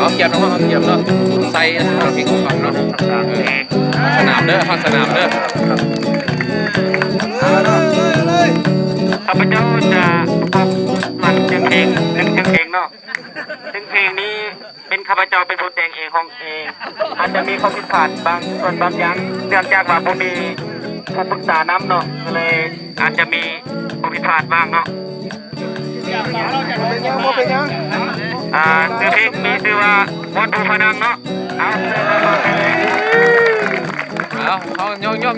เอาเกียบเนาะเอาเกียบเนาะใส่เราทิ้งฝังเนาะสนามเด้อข้างสนามเด้อข้าพเจ้าจะมันจึงเพลงเนาะซึ่งเพลงนี้เป็นข้าพเจ้าเป็นผู้แต่งเองของเองอาจจะมีข้อผิดพลาดบางส่วนบางอย่างเนื่องจากว่าผมมีผู้ปรึกษาน้ำเนาะเลยอาจจะมีข้อผิดพลาดบ้างเนาะชื่อเพลงมีชื่อว่าวันดูพนังเนาะเอาโยกยั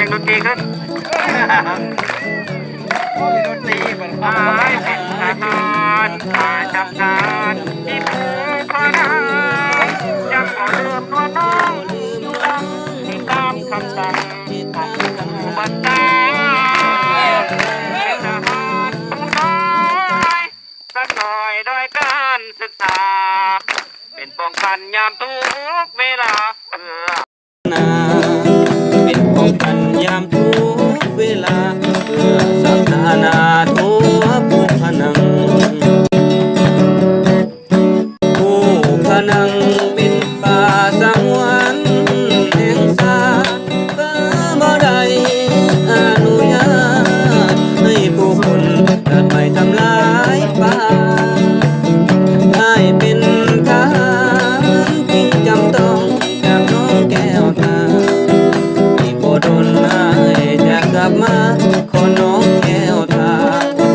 งดนตรีขึ้นดนตรีเป็นทหารจำการที่ผู้พนังยังขอเริ่มนวลน้องที่ตามคำสั่งของผู้บัญชาเป็นทหารผู้น้อยสักหน่อยโดยการศึกษาเป็นป้องกันยามทุกเวลาเป็นป้องกันยามทุกเวลาเพื่อศาสนาทั่วผู้พนังผู้พนังเป็นป่าสงวนแห่งชาติก็บ่ได้อนุญาตให้ผู้คนตัดไม้ทำลายป่าให้เป็นทหารจริงจำต้องจากน้องแก้วตาโดนนายจะกลับมาขอน้องแก้วตา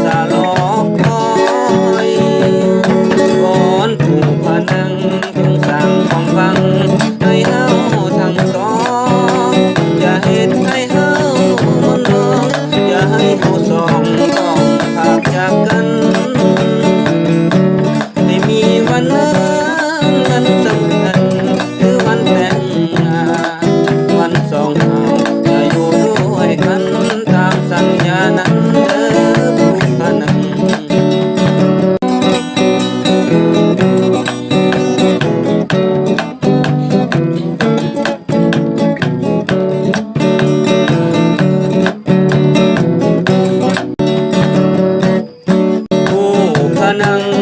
สาลอกคอยก่อนผู้พนังจงสั่งของฟังให้เฮาทั้งสองอย่าเฮ็ดให้เฮามันร้องอย่าให้ผู้สองต้องขาดจากกันให้มีวันนั้นวันสำคัญคือวันแต่งงานวันสองเฮากันตามสัญญานั้นเด้อผู้พนังผู้พนัง